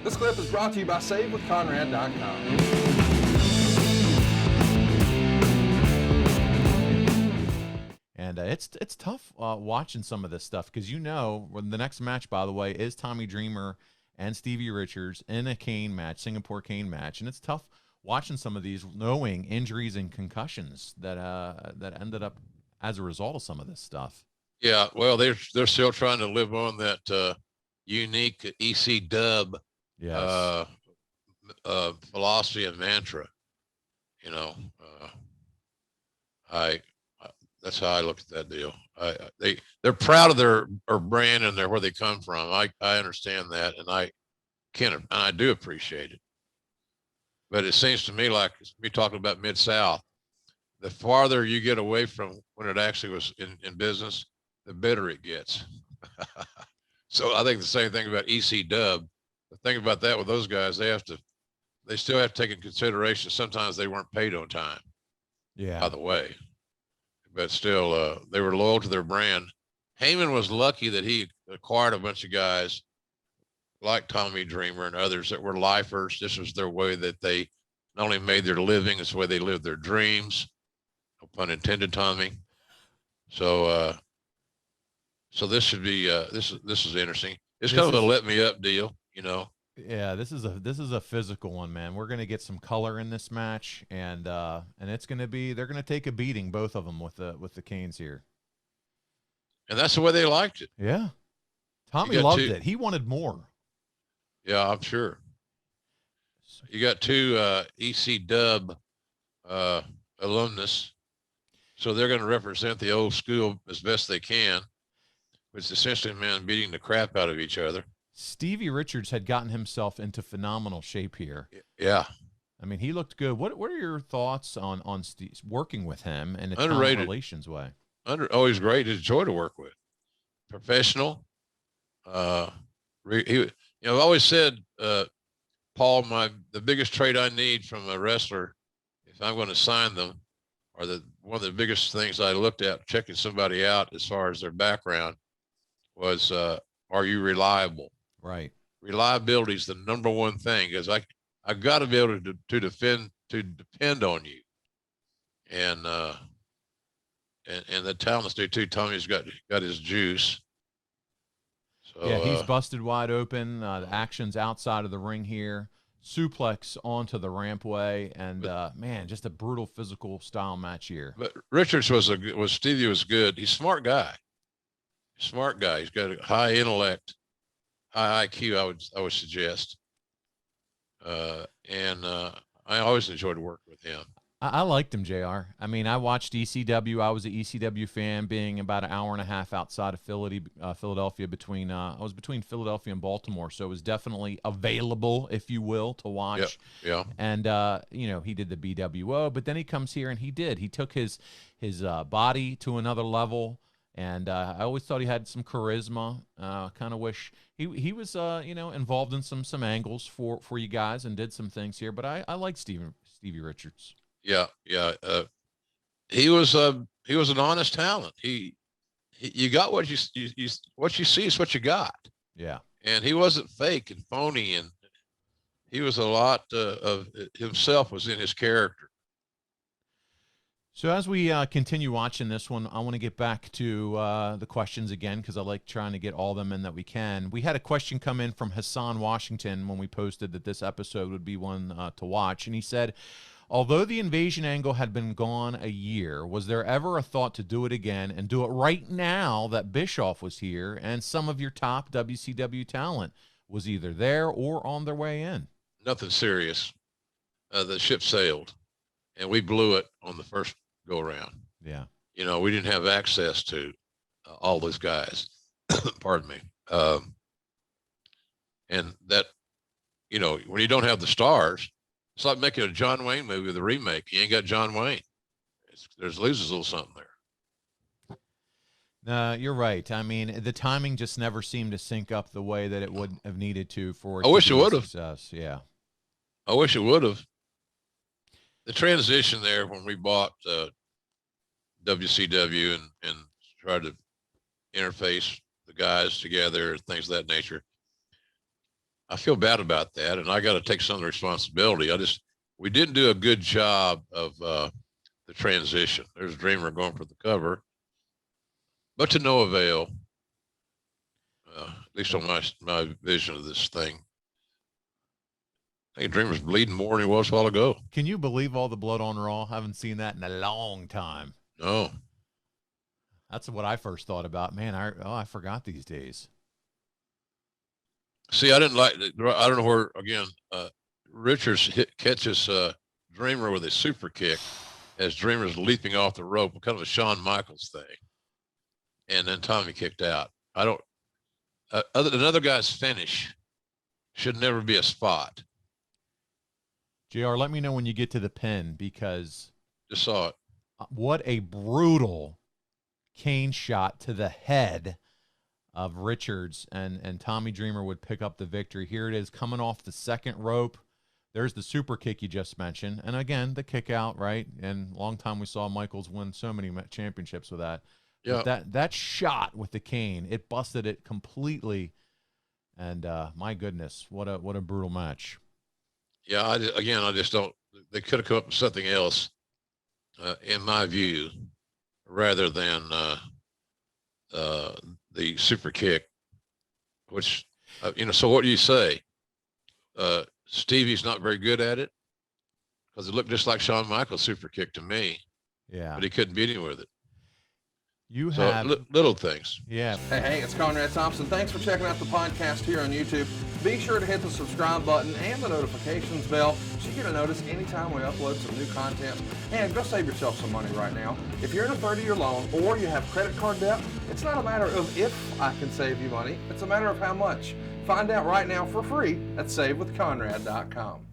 This clip is brought to you by SaveWithConrad.com. And it's tough watching some of this stuff because when the next match, by the way, is Tommy Dreamer and Stevie Richards in a cane match, Singapore cane match, and it's tough watching some of these, knowing injuries and concussions that ended up as a result of some of this stuff. Yeah, well, they're still trying to live on that unique EC dub Yes. philosophy and mantra. You know, that's how I look at that deal. They're proud of their brand and where they come from. I understand that, and I do appreciate it. But it seems to me like me talking about Mid-South, the farther you get away from when it actually was in business, the better it gets. So I think the same thing about EC Dub. The thing about that with those guys, they still have to take in consideration sometimes they weren't paid on time. Yeah. By the way, but still, they were loyal to their brand. Heyman was lucky that he acquired a bunch of guys like Tommy Dreamer and others that were lifers. This was their way that they not only made their living, it's the way they lived their dreams. No pun intended, Tommy. So this should be this is interesting. It's kind of a let me up deal, you know. Yeah, this is a physical one, man. We're gonna get some color in this match, and it's gonna be, they're gonna take a beating, both of them, with the canes here. And that's the way they liked it. Yeah, Tommy loved it. He wanted more. Yeah, I'm sure. You got two EC Dub alumnus, so they're going to represent the old school as best they can, which is essentially men beating the crap out of each other. Stevie Richards had gotten himself into phenomenal shape here. Yeah, I mean, he looked good. What are your thoughts on Steve, working with him in a underrated relations way? Always great. He's a joy to work with. Professional. I've always said, Paul, the biggest trait I need from a wrestler, if I'm going to sign them, or one of the biggest things I looked at checking somebody out as far as their background was, are you reliable? Right. Reliability is the number one thing, because I got to be able to depend on you, and the talents do too. Tommy's got his juice. So, yeah, he's busted wide open. The action's outside of the ring here. Suplex onto the rampway, and man, just a brutal physical style match here. But Richards Stevie was good. He's a smart guy. Smart guy. He's got a high intellect, high IQ. I would suggest. And I always enjoyed working with him. I liked him, JR. I mean, I watched ECW. I was an ECW fan, being about an hour and a half outside of Philadelphia. I was between Philadelphia and Baltimore, so it was definitely available, if you will, to watch. Yeah. And he did the BWO, but then he comes here and he took his body to another level. And I always thought he had some charisma. Kind of wish he was involved in some angles for you guys and did some things here. But I like Stevie Richards. Yeah. He was an honest talent. You got what you see is what you got. Yeah. And he wasn't fake and phony, and he was a lot of himself was in his character. So as we continue watching this one, I want to get back to the questions again, because I like trying to get all of them in that we can. We had a question come in from Hassan Washington when we posted that this episode would be one to watch, and he said, although the invasion angle had been gone a year, was there ever a thought to do it again and do it right now that Bischoff was here and some of your top WCW talent was either there or on their way in? Nothing serious. The ship sailed, and we blew it on the first go around. Yeah. We didn't have access to all those guys. Pardon me. And that, when you don't have the stars, it's like making a John Wayne movie with a remake. You ain't got John Wayne. There's loses a little something there. No, you're right. I mean, the timing just never seemed to sync up the way that it would have needed to for it I to wish be it would a have. success. Yeah. I wish it would have. The transition there when we bought WCW and tried to interface the guys together, things of that nature. I feel bad about that, and I got to take some of the responsibility. We didn't do a good job of the transition. There's Dreamer going for the cover, but to no avail. At least on my vision of this thing. I think Dreamer's bleeding more than he was a while ago. Can you believe all the blood on Raw? Haven't seen that in a long time. No. That's what I first thought about. Man, I forgot these days. See, I don't know where, again, Richards catches Dreamer with a super kick as Dreamer's leaping off the rope, kind of a Shawn Michaels thing. And then Tommy kicked out. Another guy's finish should never be a spot. JR, let me know when you get to the pin, because just saw it. What a brutal cane shot to the head of Richards, and Tommy Dreamer would pick up the victory. Here it is, coming off the second rope. There's the super kick you just mentioned, and again the kick out, right? And long time we saw Michaels win so many championships with that. Yeah, that shot with the cane, it busted it completely. And my goodness, what a brutal match. Yeah, I just don't. They could have come up with something else, in my view, rather than the super kick. Which, so what do you say? Stevie's not very good at it, because it looked just like Shawn Michaels' super kick to me. Yeah, but he couldn't beat him with it. You have little things. Yeah. Hey, it's Conrad Thompson. Thanks for checking out the podcast here on YouTube. Be sure to hit the subscribe button and the notifications bell so you get a notice anytime we upload some new content. And go save yourself some money right now. If you're in a 30-year loan or you have credit card debt, it's not a matter of if I can save you money. It's a matter of how much. Find out right now for free at SaveWithConrad.com.